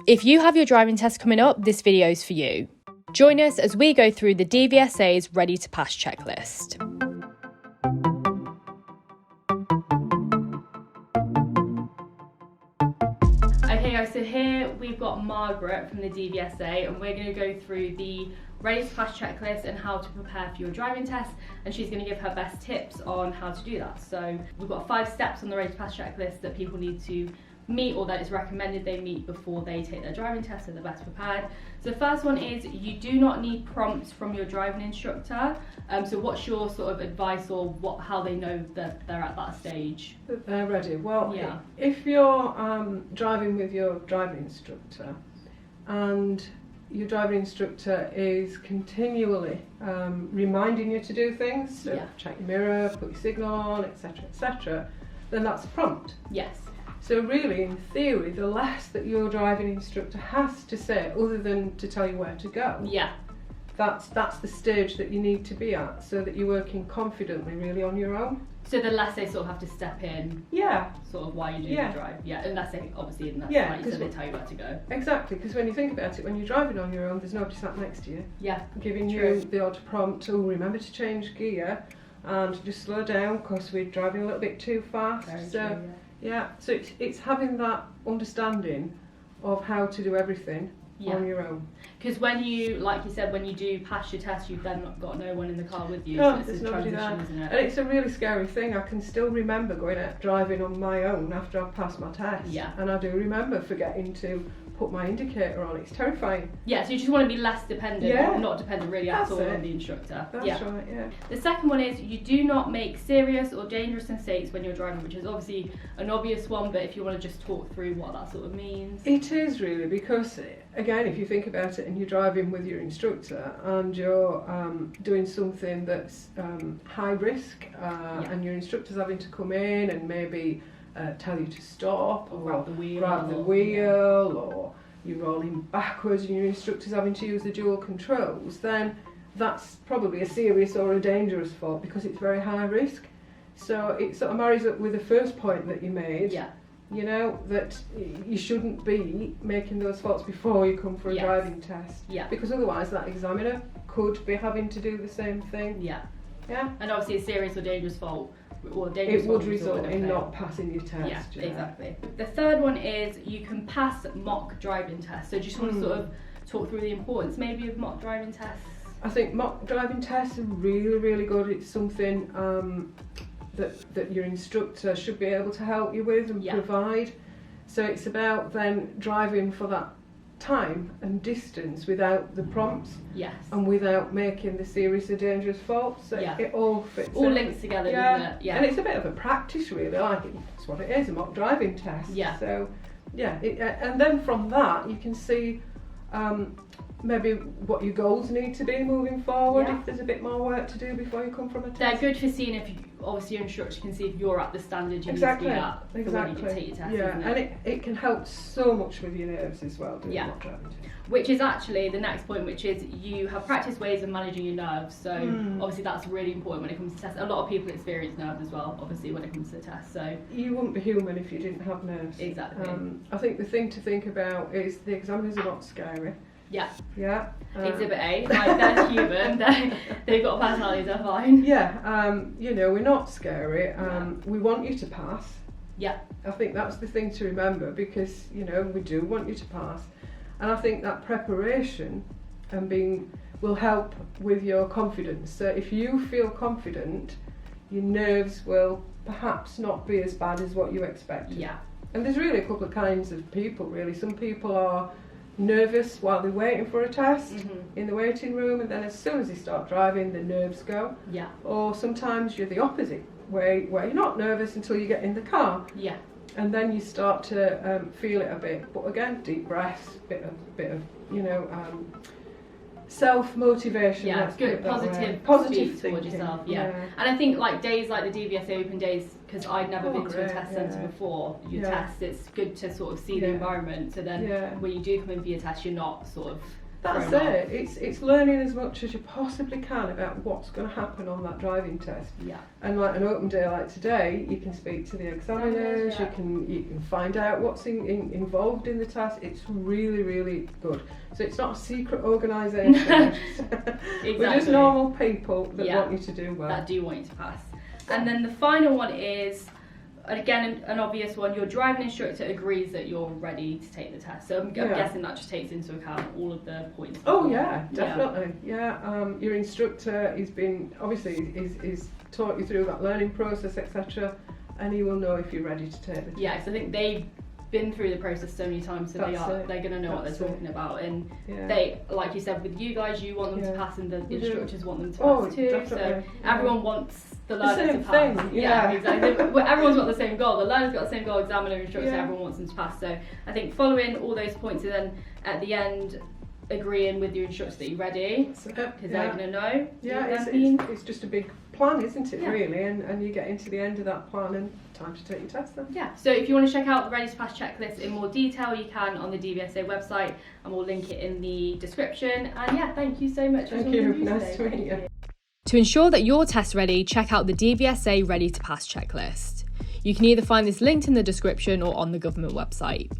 If you have your driving test coming up, this video is for you. Join us as we go through the DVSA's Ready to Pass checklist. Okay guys, so here we've got Margaret from the DVSA and we're going to go through the Ready to Pass checklist and how to prepare for your driving test, and she's going to give her best tips on how to do that. So we've got 5 steps on the Ready to Pass checklist that people need to meet, or that it's recommended they meet before they take their driving test so they're best prepared. So the first one is you do not need prompts from your driving instructor. So what's your sort of advice, or how they know that they're at that stage? That they're ready. Well, yeah. If you're driving with your driving instructor and your driving instructor is continually reminding you to do things, so check your mirror, put your signal on, etc., then that's a prompt. Yes. So really, in theory, the less that your driving instructor has to say, other than to tell you where to go, that's the stage that you need to be at, so that you're working confidently, really, on your own. So the less they sort of have to step in, sort of while you do the drive, unless they obviously, like you said, they tell you where to go. Exactly, because when you think about it, when you're driving on your own, there's nobody sat next to you, giving you the odd prompt. Oh, remember to change gear and just slow down because we're driving a little bit too fast. So it's having that understanding of how to do everything on your own. Because when you, like you said, when you do pass your test, you've then got no one in the car with you. No, so there's nobody there. Isn't it? And it's a really scary thing. I can still remember going out driving on my own after I've passed my test. And I do remember forgetting to put my indicator on. It's terrifying. So you just want to be less dependent, or not dependent really at all on the instructor. That's right, The second one is you do not make serious or dangerous mistakes when you're driving, which is obviously an obvious one, but if you want to just talk through what that sort of means. It is really, because again, if you think about it and you're driving with your instructor and you're doing something that's high risk, and your instructor's having to come in and maybe tell you to stop, or grab the wheel, or you're rolling backwards and your instructor's having to use the dual controls, then that's probably a serious or a dangerous fault, because it's very high risk. So it sort of marries up with the first point that you made. You know, that you shouldn't be making those faults before you come for a driving test. Because otherwise that examiner could be having to do the same thing. And obviously a serious or dangerous fault, it would result in not passing your test. Exactly. The third one is you can pass mock driving tests. So just want to sort of talk through the importance maybe of mock driving tests. I think mock driving tests are really, really good. It's something that your instructor should be able to help you with and provide. So it's about then driving for that time and distance without the prompts, and without making the serious or dangerous faults. So it all fits. All links together, doesn't it? And it's a bit of a practice, really. It's what it is, a mock driving test. So and then from that you can see maybe what your goals need to be moving forward, if there's a bit more work to do before you come from a test. They're good for seeing if obviously your instructor can see if you're at the standard you need to be at for when you can take your test. And it can help so much with your nerves as well, doing mock driving tests. Which is actually the next point, which is you have practiced ways of managing your nerves. So obviously that's really important when it comes to tests. A lot of people experience nerves as well, obviously, when it comes to tests. So you wouldn't be human if you didn't have nerves. Exactly. I think the thing to think about is the examiners are not scary. Exhibit A, like they're human, they've got personalities, they're fine. You know, we're not scary. We want you to pass. I think that's the thing to remember, because you know we do want you to pass, and I think that preparation and will help with your confidence. So if you feel confident, your nerves will perhaps not be as bad as what you expected. And there's really a couple of kinds of people, really. Some people are nervous while they're waiting for a test in the waiting room, and then as soon as they start driving the nerves go. Or sometimes you're the opposite, where you're not nervous until you get in the car, and then you start to feel it a bit. But again, deep breaths, bit of you know, self-motivation. Good, positive speak towards yourself. And I think like days like the DVSA Open days, because I'd never been to a test centre before you test, it's good to sort of see the environment, so then when you do come in for your test, you're not sort of That's it. It's learning as much as you possibly can about what's going to happen on that driving test. Yeah. And like an open day like today, you can speak to the examiners. Yeah. You can find out what's involved in the test. It's really, really good. So it's not a secret organisation. Exactly. We're just normal people that want you to do well. That do want you to pass. And then the final one is, again, an obvious one. Your driving instructor agrees that you're ready to take the test. So I'm guessing that just takes into account all of the points. Oh yeah, definitely. Yeah. Your instructor is taught you through that learning process, etc., and he will know if you're ready to take the test. Yeah, because I think they've been through the process so many times, so they're going to know what they're talking about. And they, like you said, with you guys, you want them to pass, and the instructors want them to pass too. Definitely. So everyone wants the learner to pass. Thing, yeah, exactly. Well, everyone's got the same goal. The learner's got the same goal, examiner, instructor, everyone wants them to pass. So I think following all those points, and then at the end, agreeing with your instructor that you're ready, because they're going to know. Yeah, it's just a big plan, isn't it, really? And you get into the end of that plan and time to take your test then. Yeah, so if you want to check out the Ready to Pass checklist in more detail, you can on the DVSA website, and we'll link it in the description. And yeah, thank you so much. Thank you, nice to meet you. To ensure that you're test ready, check out the DVSA Ready to Pass checklist. You can either find this linked in the description or on the government website.